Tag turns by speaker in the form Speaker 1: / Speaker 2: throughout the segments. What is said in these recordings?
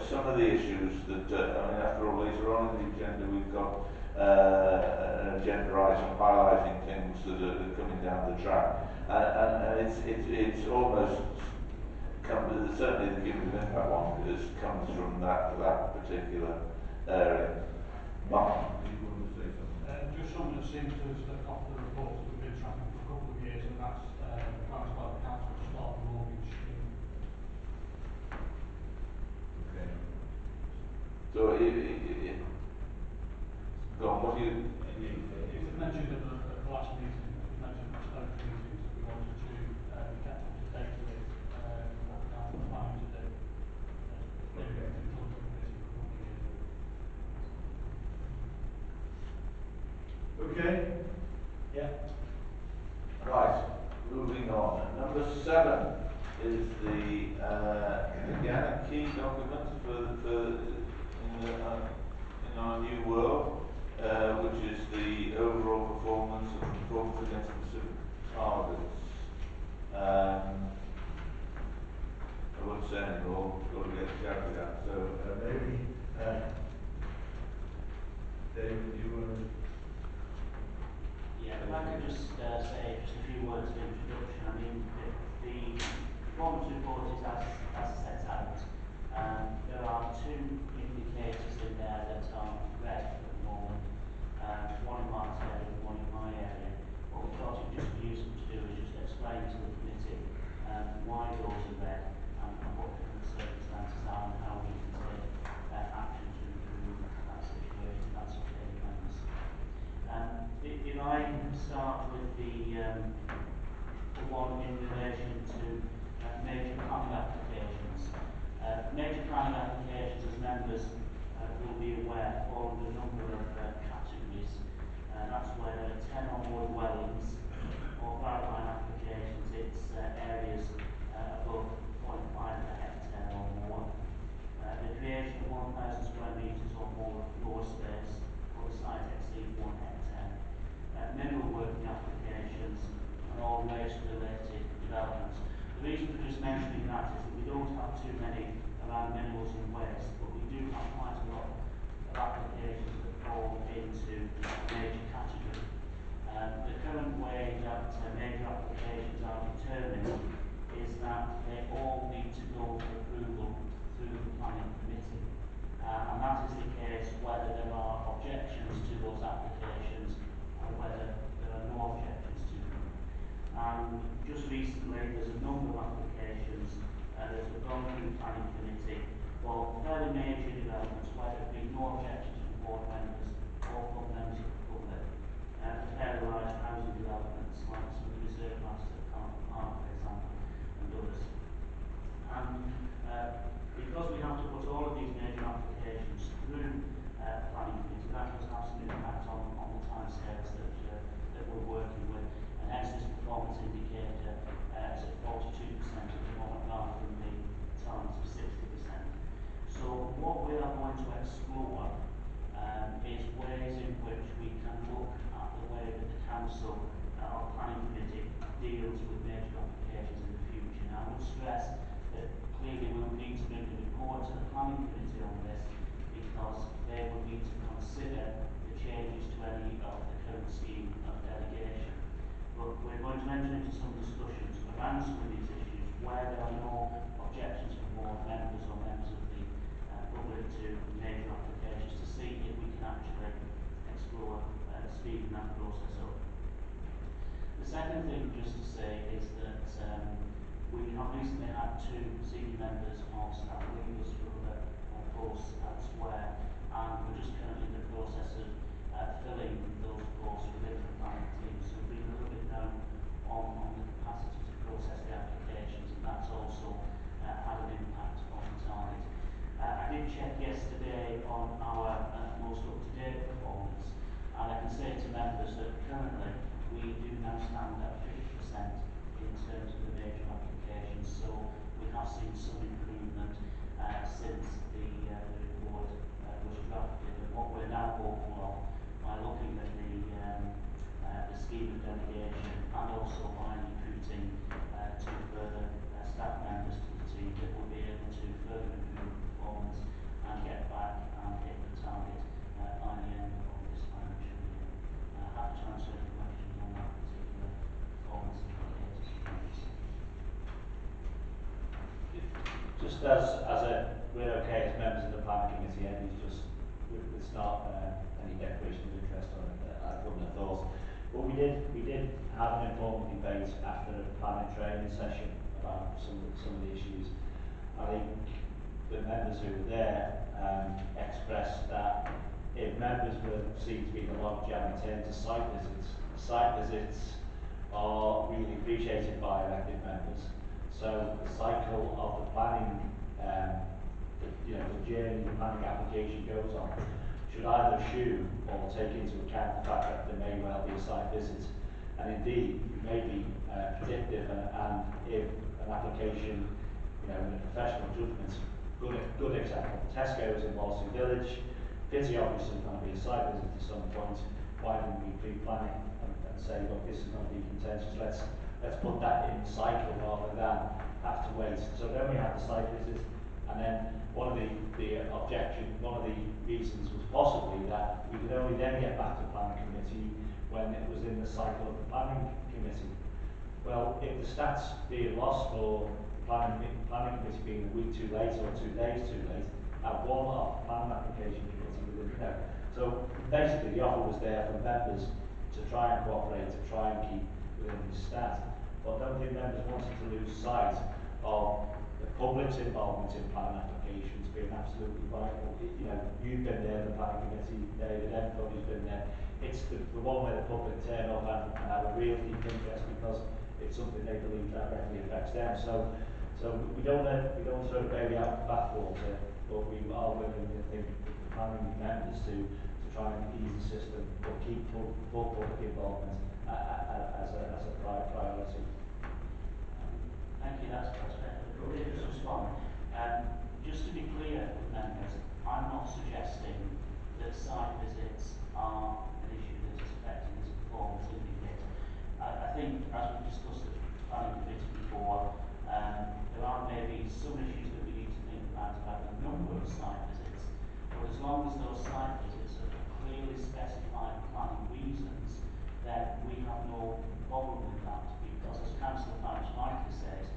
Speaker 1: some of the issues that, I mean, after all, later on in the agenda, we've got an agenda item highlighting things that are coming down the track, and it's almost certainly the cumulative impact one comes from that particular area. Mark, do you want to say something?
Speaker 2: Just something that seems to have slipped off the reports that we've been tracking for a couple of years, and that's plans by the council to start the mortgage scheme.
Speaker 1: Okay. So, go on, what do you...
Speaker 2: It was mentioned at the last meeting, it was mentioned at the start meetings that we wanted to be kept up to date with what the council was planning to do.
Speaker 1: Okay. Okay.
Speaker 3: Yeah.
Speaker 1: Right. Moving on. Number 7 is the again a key document in our new world, which is the overall performance and performance against specific targets. I won't say anymore. Got to get shouted at. So maybe David, you want to?
Speaker 3: Yeah, if I could just say just a few words of introduction. I mean, the performance report is as set out. There are 2 indicators in there that are red at the moment. One in Mark's area and one in my area. What we thought it would just be useful to do is just explain to the committee why those are red and what the current circumstances are and how we can take action to improve that situation. That's okay, thanks. If I start with the one in relation to major planning applications. Major planning applications, as members will be aware, fall under a number of categories. That's where there are 10 or more dwellings, or for outline applications, it's areas above 0.5 per hectare or more. The creation of 1,000 square metres or more of floor space, or the site exceeds 1 hectare. Mineral working applications and all waste-related developments. The reason for just mentioning that is that we don't have too many around minerals and waste, but we do have quite a lot of applications that fall into a major category. The current way that major applications are determined is that they all need to go for approval through the planning committee. And that is the case whether there are objections to those applications or whether there are no objections to them. And just recently there's a number of applications that have gone through the planning committee for fairly major developments where there have been no objections from board members or from members of the public. The fairly large housing developments like some of the reserve rights at Carlton Park, for example, and others. And because we have to put all of these major applications through planning committee, that does have some impact on the timescales that we're working with. And hence this performance indicator is at 42% at the moment rather than the target of 60%. So what we are going to explore is ways in which we can look at the way that the council or planning committee deals with major applications in the future. Now I would stress that clearly we will need to bring a report to the planning committee on this because they will need to consider the changes to any of the current scheme of delegation. But we're going to enter into some discussions around some of these issues where there are no objections from board members or members of the public to major applications to see if we can actually explore speeding that process up. The second thing just to say is that we have recently had 2 senior members of staff leave us for other posts elsewhere, and we're just currently in the process of filling those posts within the planning team. So we've been a little bit down on the capacity to process the applications, and that's also had an impact on the target. I did check yesterday on our most up-to-date performance, and I can say to members that currently we do now stand at 50% in terms of the major applications, so we have seen some improvement since the report was drafted. And what we're now hopeful of, by looking at the scheme of delegation and also by recruiting 2 further staff members to the team, that we'll be able to further improve performance
Speaker 4: just as a, we're okay as members of the planning committee, and it's just, it's not any declaration of interest on it, I wouldn't have thought. But we did have an informal debate after a planning training session about some of the issues. I think the members who were there expressed that if members were seen to be the logjam in terms of site visits are really appreciated by elected members. So the cycle of the planning, the journey the planning application goes on, should either assume or take into account the fact that there may well be a site visit. And indeed, it may be predictive, and if an application, in a professional judgment, good example, Tesco's in Wallasey Village, Pity obviously going to be a site visit at some point. Why didn't we pre-plan it and say, look, this is going to be contentious, let's put that in the cycle rather than have to wait. So then we had the site visit, and then one of the reasons was possibly that we could only then get back to planning committee when it was in the cycle of the planning committee. Well, if the stats being lost or the planning committee being a week too late or 2 days too late, at one off planning application committee within So basically the offer was there for members to try and cooperate, to try and keep within the stat. But I don't think members wanted to lose sight of the public's involvement in planning applications being absolutely vital. You've been there, the planning committee, David, everybody's been there. It's the one where the public turn up and have a real deep interest because it's something they believe directly affects them. So we don't sort of baby out the bathwater, but we are willing, I think, the planning members to try and ease the system, but keep full public involvement as a priority.
Speaker 3: Thank you, that's fair. Let me just respond. Just to be clear with members, I'm not suggesting that site visits are an issue that is affecting this performance indicator. I think, as we've discussed at the planning committee before, there are maybe some issues that we need to think about the number of site visits, but as long as those site visits are for clearly specified planning reasons, then we have no problem with that, because as Councillor Farage rightly says,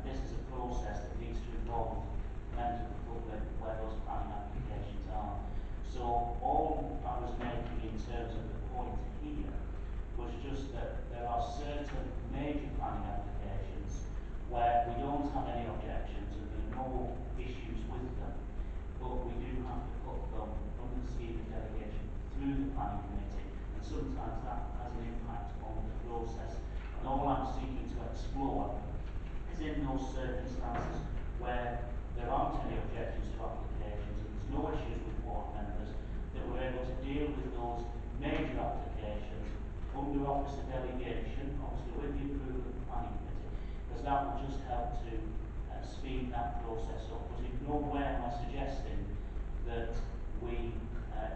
Speaker 3: this is a process that needs to involve members of the public where those planning applications are. So all I was making in terms of the point here was just that there are certain major planning applications where we don't have any objections and there are no issues with them, but we do have to put them under the scheme of delegation through the planning committee, and sometimes that has an impact on the process. And all I'm seeking to explore is in those circumstances where there aren't any objections to applications and there's no issues with board members, that we're able to deal with those major applications under office of delegation, obviously with the approval of the planning committee, because that will just help to speed that process up. But in no way am I suggesting that we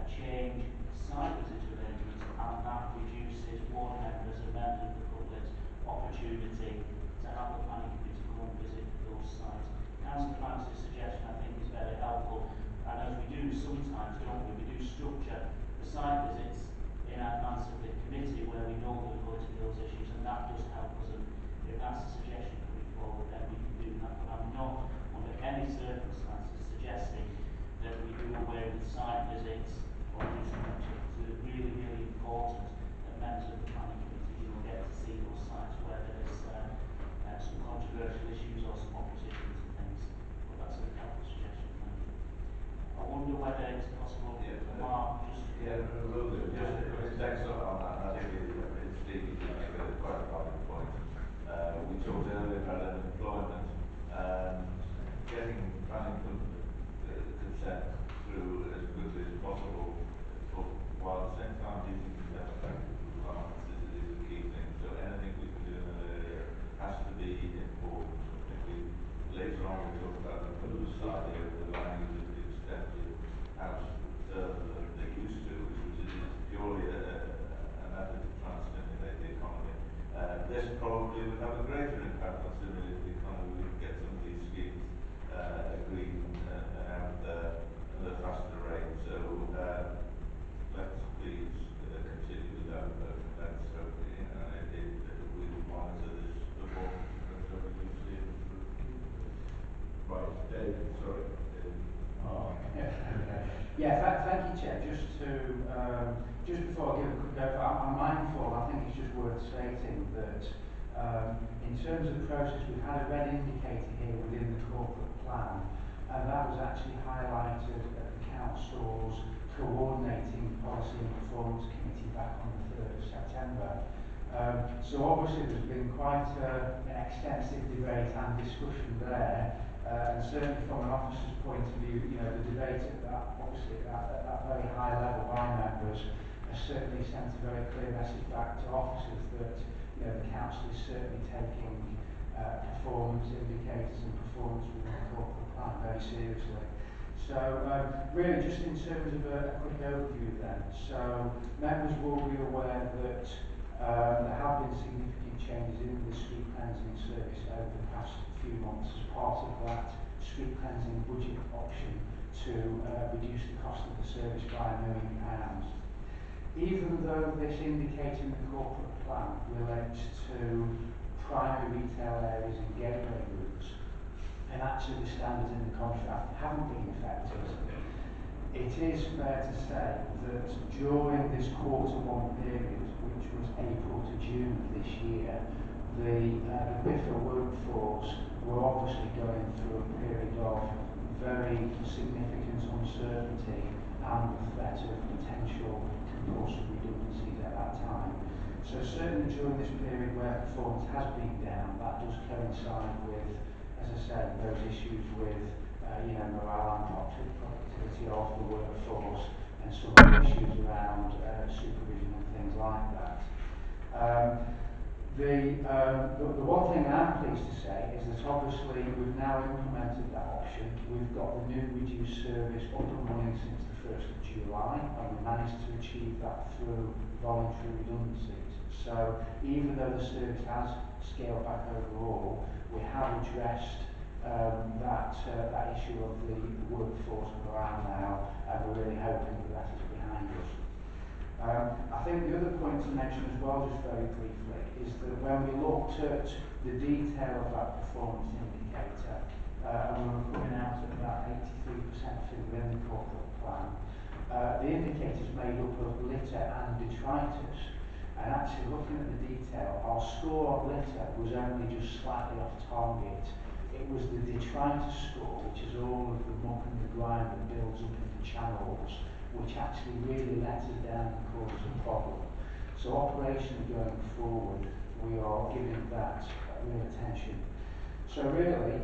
Speaker 3: change site visit arrangements and that reduces board members and members of the public's opportunity to have the planning committee go and visit those sites. Councillor Francis' suggestion I think is very helpful, and as we do sometimes, don't we do structure the site visits in advance of the committee where we know we're going to those issues, and that does help us. And if that's a suggestion coming forward, then we can do that. But I'm not under any circumstances suggesting that we do away with site visits or do something to really, really important that members of the planning committee get to see those sites where there is some controversial issues or some oppositions and things. But that's a helpful suggestion. Thank you. I wonder whether it's possible for Mark just to...
Speaker 1: Yeah, will do. Just thanks on that. I think it's Steve to make quite a valid point. We talked earlier about unemployment. Getting planning consent through as quickly as possible, but while at the same time meeting the democratic requirements is a key thing. So anything we can do in that area has to be important. I think later on we talk about the blue side here, the language of the extent of house further than they used to, which is purely an effort to try and stimulate the economy. This probably would have a greater impact on stimulating the economy. We can get some of these schemes agreed
Speaker 5: Yeah, thank you, Chair. Just before I give a quick over, I'm mindful, I think it's just worth stating that in terms of process, we've had a red indicator here within the corporate plan, and that was actually highlighted at the Council's Coordinating Policy and Performance Committee back on the 3rd of September. So obviously there's been quite an extensive debate and discussion there, and certainly from an officer's point of view, you know, the debate at that, obviously at that very high level by members has certainly sent a very clear message back to officers that, you know, the council is certainly taking performance indicators and performance within the corporate plan very seriously. So really just in terms of a quick overview then, so members will be aware that there have been significant changes in the street cleansing service over the past few months as part of that street cleansing budget option to reduce the cost of the service by £1 million. Even though this indicator in the corporate plan relates to primary retail areas and gateway routes, and actually the standards in the contract haven't been affected, it is fair to say that during this Q1 period, which was April to June of this year, the BIFA workforce were obviously going through a period of very significant uncertainty and the threat of potential compulsory redundancies at that time. So certainly during this period where performance has been down, that does coincide with, as I said, those issues with you know, morale and productivity of the workforce and some of the issues around supervision and things like that. The one thing I'm pleased to say is that obviously we've now implemented that option. We've got the new reduced service up and running since the 1st of July, and we managed to achieve that through voluntary redundancies. So even though the service has scaled back overall, we have addressed that issue of the workforce morale now, and we're really hoping that that is behind us. I think the other point to mention as well, just very briefly, is that when we looked at the detail of that performance indicator, and we were coming out at that 83% figure in the corporate plan, the indicator's made up of litter and detritus, and actually looking at the detail, our score on litter was only just slightly off target. It was the detritus score, which is all of the muck and the grime that builds up in the channels, which actually really let us down and caused a problem. So operationally going forward, we are giving that real attention. So really,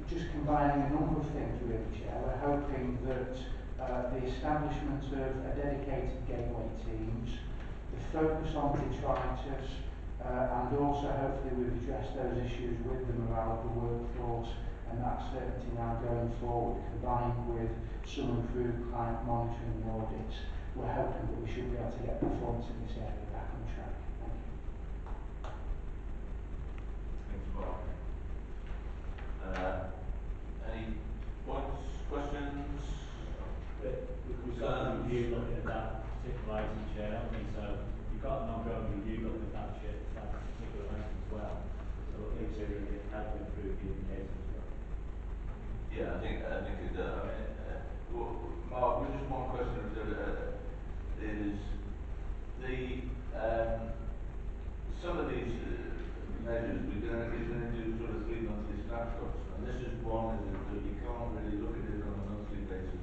Speaker 5: just combining a number of things really, Chair, we're hoping that the establishment of a dedicated gateway teams, the focus on detritus, and also hopefully we've addressed those issues with the morale of the workforce and that certainty now going forward, combined with some improved client monitoring and audits. We're hoping that we should be able to get performance in this area back on track. Thank you.
Speaker 1: Thanks, Mark. Any points, questions?
Speaker 4: We've got a review looking at that particular item, Chair, haven't we? So you've got an ongoing review looking at that particular item as well. So it leaves you that it has improved the indicator as well.
Speaker 1: Yeah, I think it does. I mean, Mark, just one question is some of these measures we're going to do sort of 3 monthly snapshots, and this is one that you can't really look at it on a monthly basis.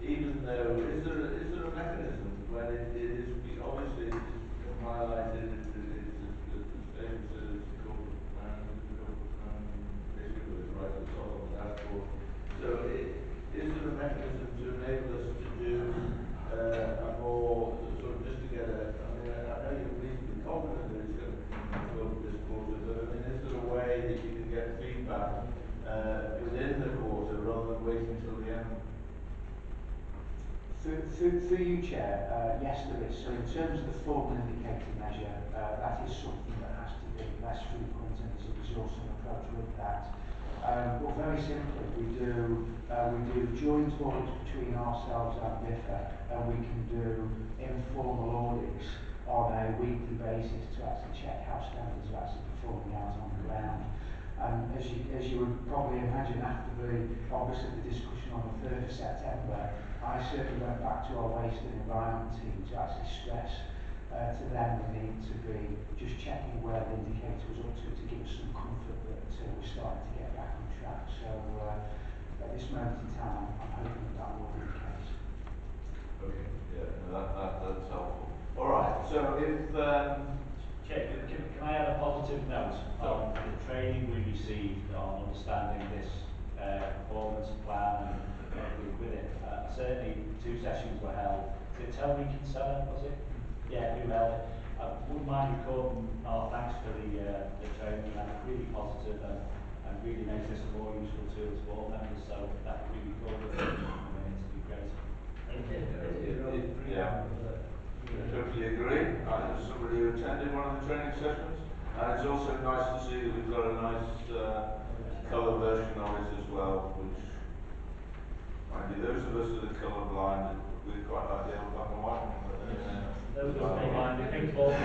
Speaker 1: Even though, is there a mechanism when it is obviously it's become highlighted, it's famous as the corporate plan, basically it's right at the top of the dashboard. So is there a mechanism to enable us to do a more sort of just to get I mean, I know you're reasonably confident that it's going to come over this quarter, but I mean, is there a way that you can get feedback within the quarter rather than waiting until the end?
Speaker 5: Through you, Chair, yes there is. So in terms of the formal indicator measure, that is something that has to be less frequent and there's a resourcing approach with that. But very simply, we do joint audits between ourselves and BIFA, and we can do informal audits on a weekly basis to actually check how standards are actually performing out on the ground. And as you would probably imagine, after obviously the discussion on the 3rd of September, I certainly went back to our waste and environment team to actually stress to them the need to be just checking where the indicator was up to give us some comfort that we're starting to get back on track. So at this moment in time, I'm hoping that will be the case.
Speaker 1: Okay, yeah, no, that's helpful. All right, so if
Speaker 4: Chair, can I add a positive note on the training we received on understanding this performance plan and with it? Certainly 2 sessions were held. Is it Tony Kinsella, was it? Yeah, who held it. I wouldn't mind recording our thanks for the training, and it's really positive and really makes this a more useful tool to all members, so that would be good. I mean, it'd be great.
Speaker 1: yeah, I totally agree. As somebody who attended one of the training sessions, and it's also nice to see that we've got a nice colour version of it as well, which, mind you, those of us that are colour blind, we quite like the old black and white one.
Speaker 4: Those are colour blind, the pink ball and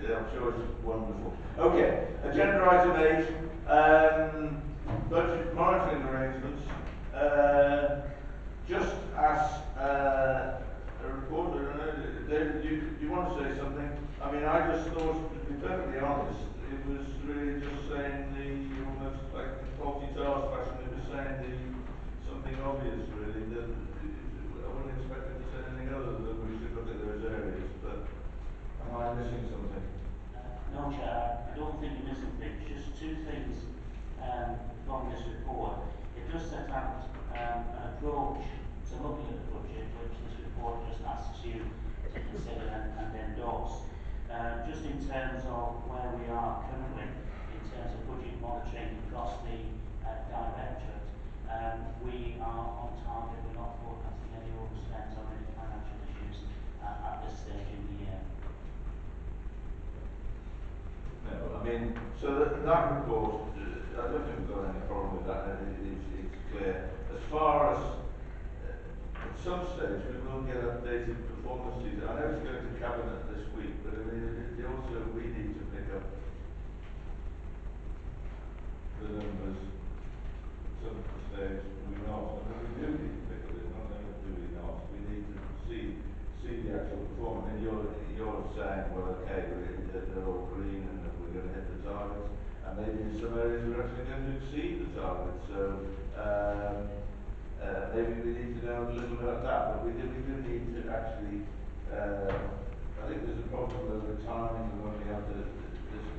Speaker 1: yeah, I'm sure it's wonderful. Okay, agenda item 8, budget monitoring arrangements. Just as a reporter, David, do you want to say something? I mean, I just thought, to be perfectly honest, it was really just saying almost like in faulty tales fashion, it was saying something obvious, really, that I wouldn't expect it to say anything other than we should look at those areas, but am I missing something?
Speaker 3: No, Chair, I don't think you're missing things. Just 2 things from this report. It does set out an approach to looking at the budget, which this report just asks you to consider and endorse. Just in terms of where we are currently, in terms of budget monitoring across the Directorate, we are on target. We're not forecasting any overspends or any financial issues at this stage in the year.
Speaker 1: No, I mean, so that report, I don't think we've got any problem with that. It's clear. As far as at some stage we will get updated performance data. I know it's going to cabinet this week, but I mean, also we need to pick up the numbers at some stage. We not. I mean, we do need to pick up it. Not only do we not, we need to see the actual performance. I mean, you're saying, well, okay, they're all green and we're going to hit the targets, and maybe in some areas we're actually going to exceed the targets. So maybe we need to know a little bit about that, but we do need to actually. I think there's a problem over timing when we have this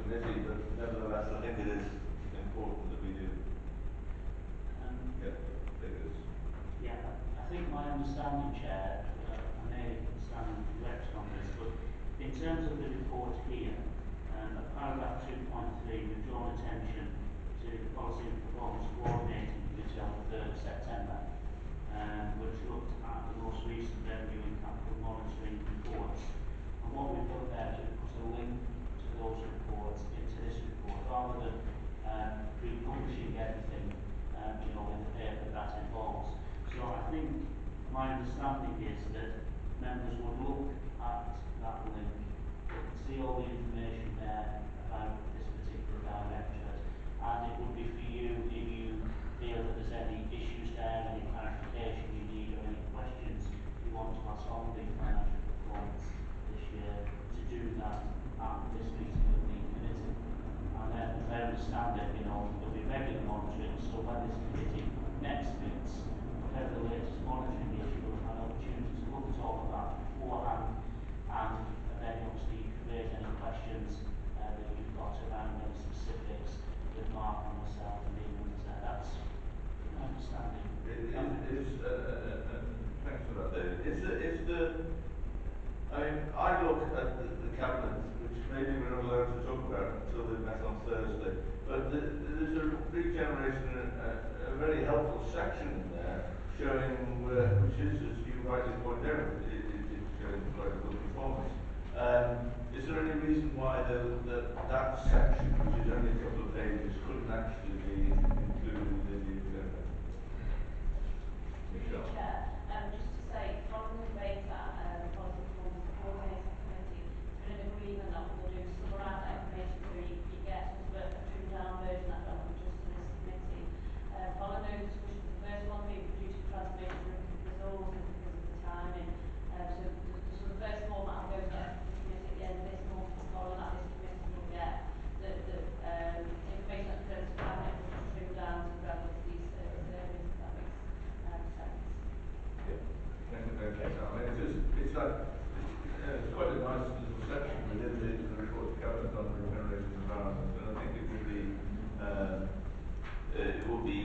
Speaker 1: committee, but nevertheless, I think it is important that we do get figures.
Speaker 3: Yeah, I think my understanding, Chair, I may stand corrected on this, but in terms of the report here, at paragraph 2.3, we've drawn attention to the Policy and Performance Coordinating Committee on the 3rd of September, which looked at the most recent revenue and capital monitoring reports. And what we've done there is we've put a link to those reports into this report, rather than republishing everything in the paper that involves. So I think my understanding is that members would look at that link, see all the information there about this particular Directorate, and it would be for you, if you feel that there's any issues there, any clarification you need, or any questions you want to ask on the financial performance this year, to do that at this meeting of the committee. And then, as I understand it, there'll be regular monitoring, so when this committee next meets, whatever the latest monitoring is, you'll have an opportunity to look at all of that beforehand, and then obviously you can raise any questions that you've got around any specifics with Mark and myself and the members there. That's my understanding.
Speaker 1: Thanks for that, David. I mean, I look at the cabinet, which maybe we're not allowed to talk about until they've met on Thursday, but there's a Regeneration, a very helpful section in there showing which is, as you rightly point out, it's showing quite a good performance. Is there any reason why that section, which is only a couple of pages, couldn't actually be included in the agenda? Michelle.
Speaker 6: Chair, just to say, following the debate at the Policy Performance Coordinating Committee, there's been an agreement that we'll do, we'll add that information to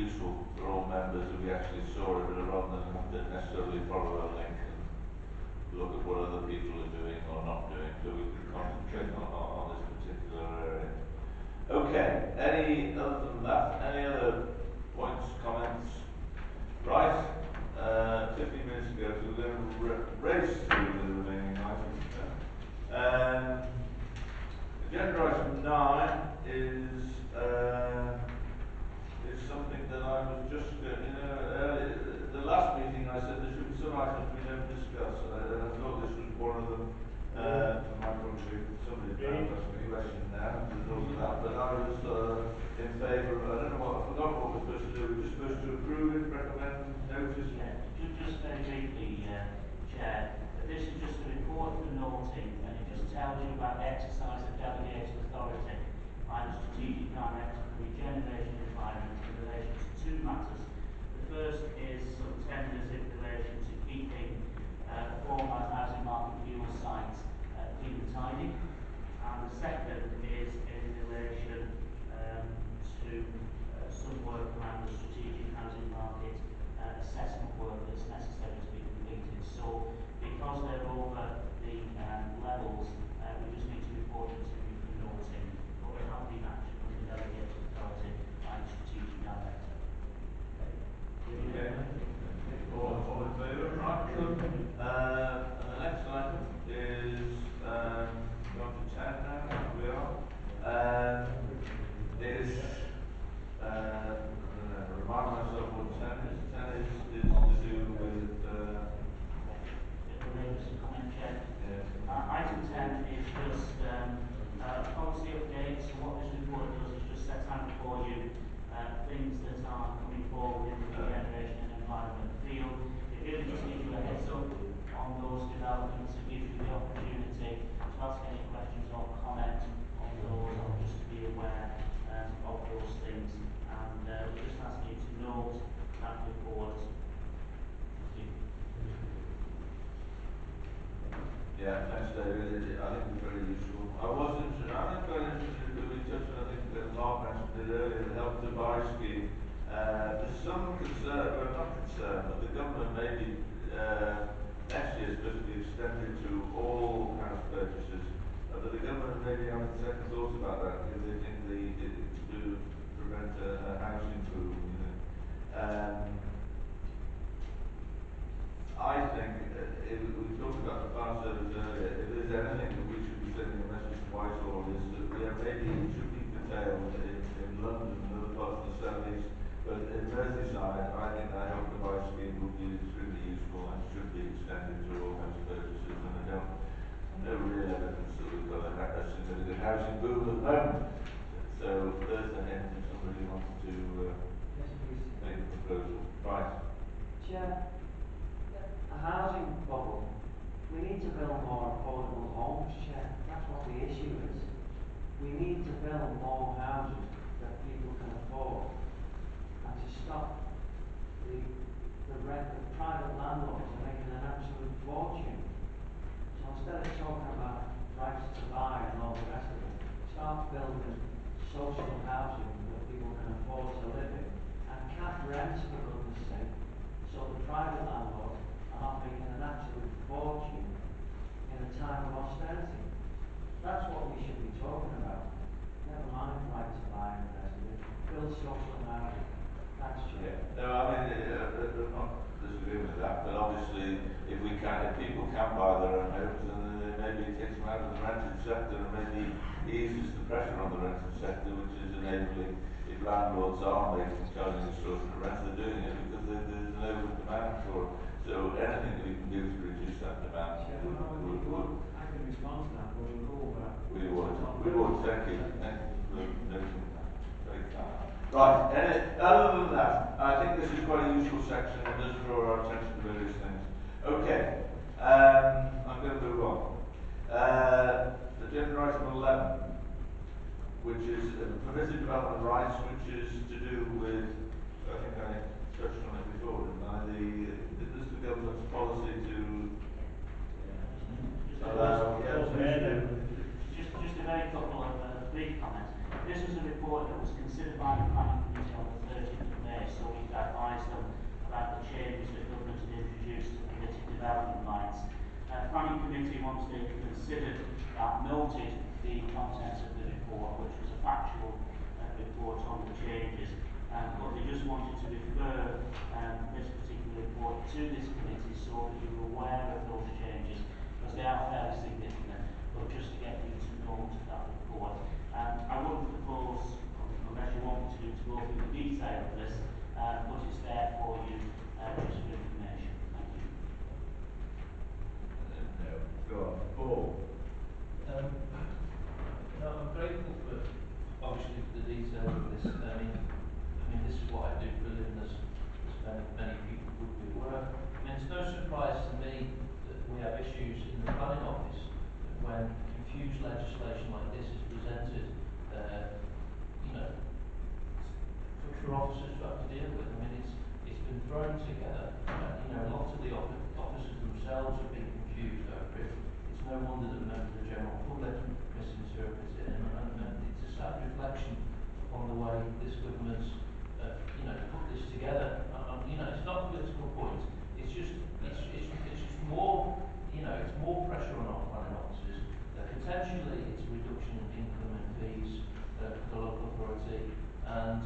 Speaker 1: useful for all members if we actually saw it rather than have to necessarily follow a link and look at what other people are doing or not doing, so we can concentrate on this particular area. Okay, any other than that, any other points, comments? Right, 15 minutes ago, so we're going to race through the remaining items. Agenda item 9 is something that I was just, earlier, the last meeting I said there should be some items we don't discuss, and I thought this was one of them, from my point of view. Somebody's bound to ask me a question now as a result of that, but I was in favour of, I don't know what, I forgot what we're supposed to do, we're just supposed to approve it, recommend, notice.
Speaker 3: Yeah, just very briefly, Chair, this is just a report for noting, and it just tells you about the exercise of delegated authority by the Strategic Director for Regeneration Environment in relation to two matters. The first is some tenders in relation to keeping the former housing market fuel sites clean and tidy, and the second is in relation to some work around the strategic housing market assessment work that's necessary to be completed. So, because they're over the levels, we just need to report it to you for noting, but it has been acted under delegated authority by the strategic director.
Speaker 1: Okay. All in favour? Right. And the next item is going to 10 now. We are. Is remind myself what 10 is. 10 is to do with.
Speaker 3: Item 10 is just a policy update. So what this report does is just set out for you things that are coming forward in the regeneration and environment field. It really just gives you a heads up on those developments. It gives you the opportunity to ask any questions or comment on those, or just to be aware of those things. And we just ask you to note that report. Thank you.
Speaker 1: Yeah, thanks, David. I think it's very useful. I was interested. I think very interested that we touched on. I think Mark mentioned it earlier. The Help to Buy scheme. There's some concern, well, not concern, but the government may be next year supposed to be extended to all house purchases. But the government may be having second thoughts about that because they think to prevent a housing boom. I think, we talked about the fire service earlier, if there's anything that we should be sending a message to Whitehall is that maybe it should be curtailed in London and other parts of the South East, but in Merseyside, I think the Help to Buy scheme would be extremely useful and should be extended to all house purchases, and I don't no real evidence that we've got a significant housing boom at the moment. So there's a hint if somebody wants to make a proposal. Right.
Speaker 7: Chair, a housing bubble. We need to build more affordable homes, Chair. That's what the issue is. We need to build more houses that people can afford, and to stop the private landlords are making an absolute fortune. So instead of talking about rights to buy and all the rest of it, start building social housing that people can afford to live in, and cap rents for goodness sake, so the private landlords are not making an absolute fortune in a time of austerity. That's what we should be talking about. Never mind right to buy and the rest of it. Build social housing. Thanks, Chair.
Speaker 1: Yeah. No, I mean, I'm not disagreeing with that, but obviously, if people can buy their own homes, then maybe it takes them out of the rented sector and maybe eases the pressure on the rented sector, which is enabling, if landlords are charging extortionate rents, they're doing it because there's no demand for it. So anything we can do to reduce that demand would
Speaker 7: I can respond to that, but we'll go over.
Speaker 1: we would, thank you for noting that. Very kind. Right, other than that, I think this is quite a useful section and does draw our attention to various things. Okay, I'm going to move on. Agenda item 11, which is permitted development rights, which is to do with, I think I touched on it before, didn't I? This is the government's policy to allow.
Speaker 3: Just a very couple of brief comments. This was a report that was considered by the planning committee on the 30th of May, so once they considered that, noted the contents of the report, which was a factual report on the changes, but they just wanted to refer this particular report to this committee so that you were aware of those changes, because they are fairly significant, but just to get you to note that report. I wouldn't propose, unless you want me to go through the detail of this, but it's there for you just for information. Thank you.
Speaker 1: No, go on. Paul.
Speaker 8: No, I'm grateful for obviously the detail of this. I mean, this is what I do for a living, as many people would be aware. I mean, it's no surprise to me that we have issues in the planning office when confused legislation like this is presented, you know, for officers to have to deal with. I mean, it's been thrown together. You know, lots of the officers themselves have been confused over it. It's no wonder that members of the general public misinterpret it, and it's a sad reflection upon the way this government's, you know, put this together. You know, it's not a political point. It's just more, you know, it's more pressure on our planning officers. Potentially, it's a reduction in income and fees for the local authority, and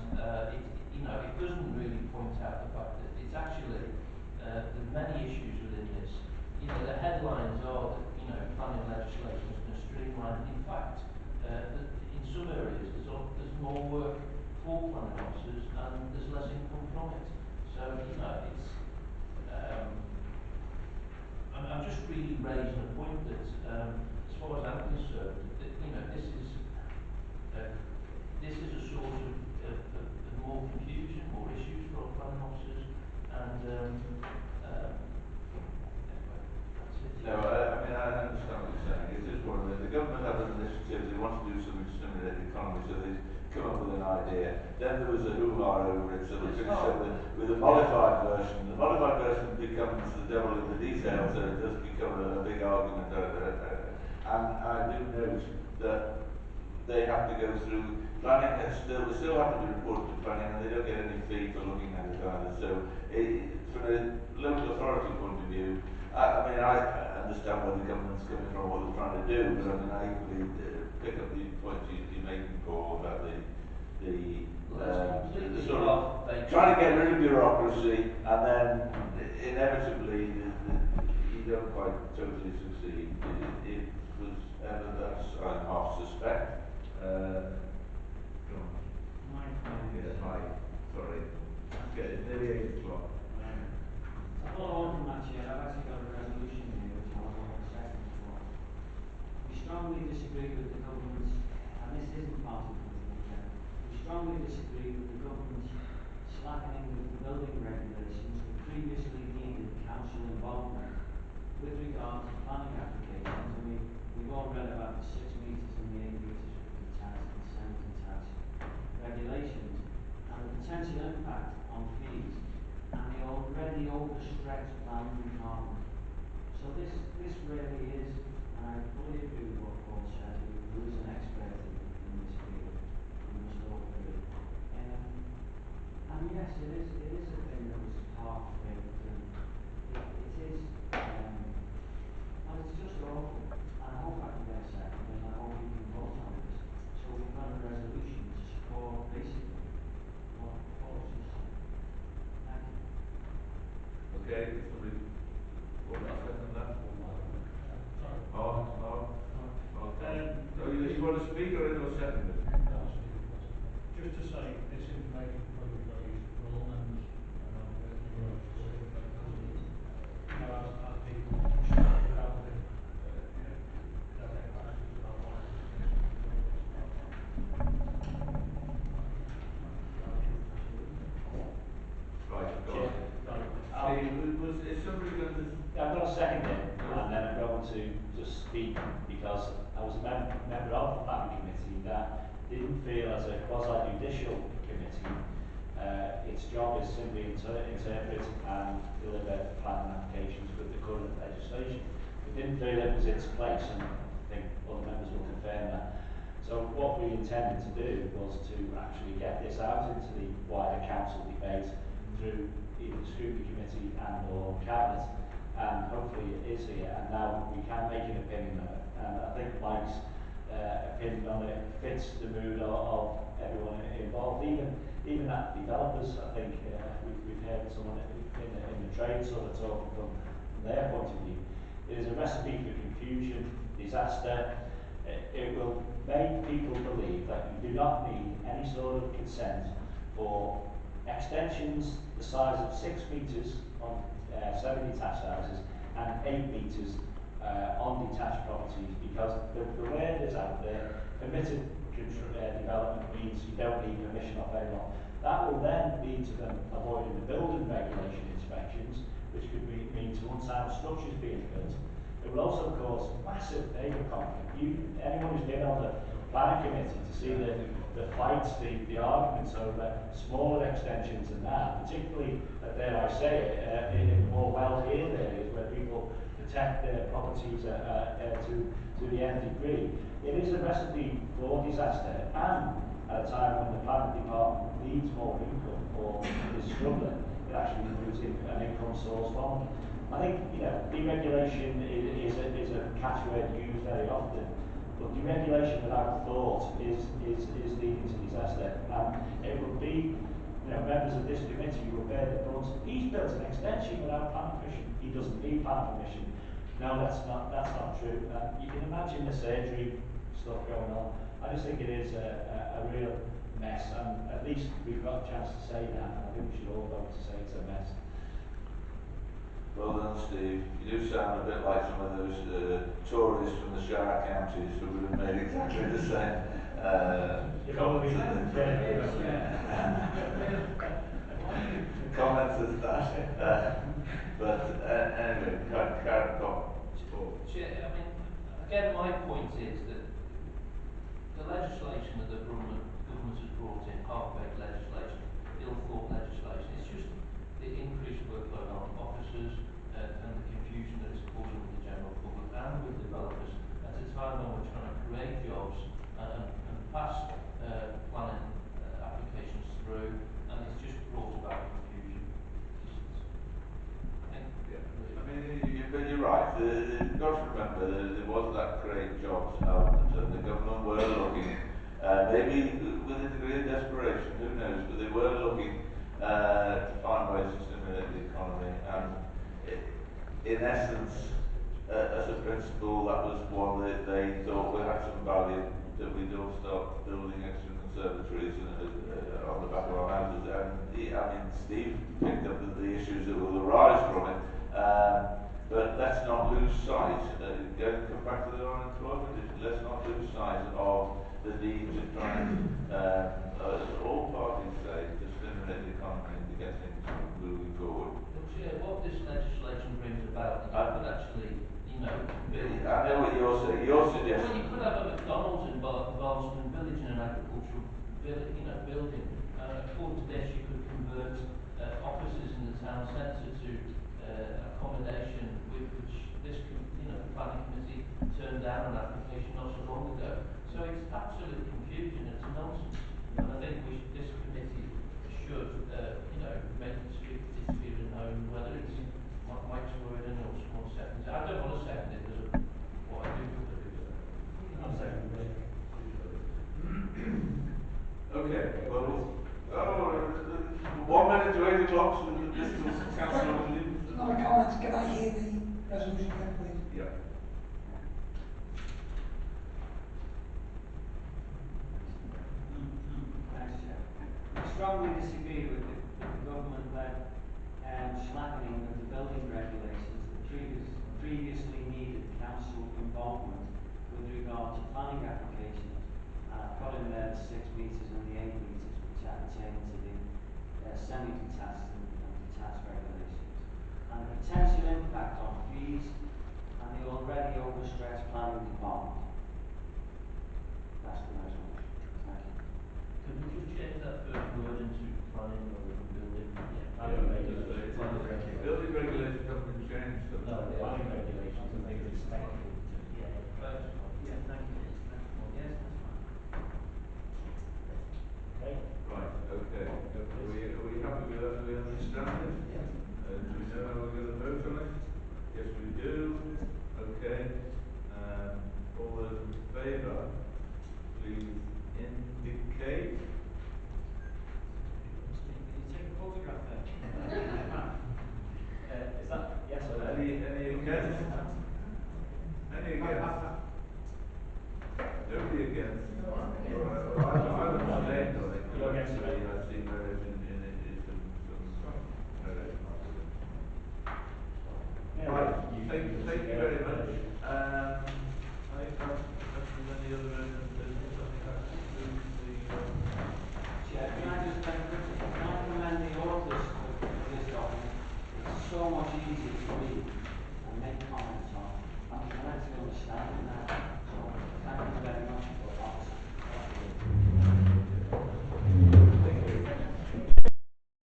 Speaker 8: you know, it doesn't really point out the fact that it's actually there's many issues within this. You know, the headlines are that, you know, planning legislation has been streamlined. In fact, in some areas there's more work for planning officers and there's less income from it. So, you know, it's I'm just really raising a point that, as far as I'm concerned, that, you know, this is a source of more confusion, more issues for our planning officers, and anyway, that's it.
Speaker 1: No, I mean, I understand what you're saying. It is one of the government have an initiative, they want to do something to stimulate the economy, so they come up with an idea. Then there was a hoo-ha over it, so they finished up with a modified version. The modified version becomes the devil in the detail, so it does become a big argument. And I do note that they have to go through planning, they still have to be reported to planning, and they don't get any fee for looking at it either. So from a local authority point of view, I mean, I understand where the government's coming from, what they're trying to do, but I mean, I equally pick up the point you're making, Paul, about the sort of trying to get rid of bureaucracy, and then inevitably you don't quite totally succeed. It was ever that I half suspect. Go on.
Speaker 7: Mike.
Speaker 1: Yeah, Mike. Sorry. Okay, it's nearly 8 o'clock.
Speaker 7: To follow on from that, Chair, I've actually got a resolution here which I'll hold a second for. We strongly disagree with the government's, and this isn't party political, Chair, we strongly disagree with the government's slackening of the building regulations that previously needed council involvement with regard to planning applications. And we've all read about the 6 metres and the 8 metres for detached and semi-detached regulations and the potential impact on fees and the already overstretched land requirement. So this really is, and I fully agree with what Paul said, who is an expert in this field, we must all agree. And yes, it is a thing that was half-baked, and it is, well, it's just awful. And I hope I can get a second, and I hope we can vote on this. So we've got a resolution to support, basically, what Paul's just said. Thank you.
Speaker 1: Okay, somebody want to second that? Mark? So you want to speak or you second it?
Speaker 2: Just to say, this information probably got used for all members, and I'm going to work for it, but you know, as people start developing, you know, they'll get questions about why this
Speaker 1: Right, go on.
Speaker 4: Chair,
Speaker 1: Is somebody going to...
Speaker 4: I'm going to second it, and then I'm going to just speak because I was a member of the planning committee that didn't feel as a quasi-judicial committee, its job is simply interpret and deliver planning applications with the current legislation. We didn't feel it was its place, and I think other members will confirm that. So what we intended to do was to actually get this out into the wider council debate through either the scrutiny committee and or cabinet, and hopefully it is here, and now we can make an opinion of it. And I think Mike's opinion on it fits the mood of everyone involved, even at developers. I think we've heard someone in the trade sort of talking from their point of view. It is a recipe for confusion, disaster. It will make people believe that you do not need any sort of consent for extensions the size of 6 metres on semi-detached houses and 8 metres on detached properties, because the word is out there, permitted development means you don't need permission off anyone. That will then lead to them avoiding the building regulation inspections, which could mean to unsound structures being built. It will also cause massive neighbour conflict. Anyone who's been on the planning committee to see the fights, the arguments over smaller extensions and that, particularly, dare I say it, in more well-heeled areas where people protect their properties to the nth degree. It is a recipe for disaster, and at a time when the planning department needs more income or is struggling, it actually moves in an income source from them. I think, deregulation is a catchword used very often, but deregulation without thought is leading to disaster. And it would be, members of this committee who will bear the brunt. He's built an extension without planning permission. He doesn't need planning permission. No, that's not true. You can imagine the surgery stuff going on. I just think it is a real mess, and at least we've got a chance to say that. I think we should all vote to say it's a mess.
Speaker 1: Well done, Steve. You do sound a bit like some of those Tories from the Shire counties who would have made exactly the same comments as that. But anyway, Karen,
Speaker 8: Chair, I mean, again, my point is that the legislation that the government has brought in, half-baked legislation, ill-thought legislation, it's just the increased workload on officers and the confusion that it's causing with the general public and with developers at a time when we're trying to create jobs and pass planning applications through, and it's just brought about confusion.
Speaker 1: I mean, but you're right. You've got to remember there was that create jobs element, and the government were looking, maybe with a degree of desperation, who knows, but they were looking to find ways to stimulate the economy. And in essence, as a principle, that was one that they thought would have some value, that we don't start building extra conservatories on the back of our houses. And I mean, Steve picked up the issues that will arise from it. But let's not lose sight, come back to the unemployment issue, let's not lose sight of the need to try and, as all parties say, to stimulate the economy and to get things moving forward.
Speaker 8: But Chair, what this legislation brings about, you could actually, build.
Speaker 1: I know what you're saying. You're suggesting.
Speaker 8: Well, you could have a McDonald's in Barlston Village in an agricultural building. According to this, you could convert offices in the town centre to accommodation, which this, the planning committee turned down an application not so long ago. So it's absolute confusion. It's nonsense, and I think this committee should, make it speak its feeling known, whether it's Mike's wording or someone seconds. I don't want to second it because of what I do for the
Speaker 2: I'll second it.
Speaker 1: Okay, well, 1 minute to 8 o'clock, so this councillor will leave.
Speaker 9: Not a comment. Can I hear the resolution again, please?
Speaker 1: Yeah.
Speaker 7: Thanks, Chair. I strongly disagree with the government-led slackening of the building regulations that previously needed council involvement with regard to planning applications. I've got in there the 6 metres and the 8 metres, which appertain to the semi-detached and detached regulations, and the potential impact on fees and the already overstretched planning department. That's the resolution. Thank you.
Speaker 8: Can we just change that first word into planning or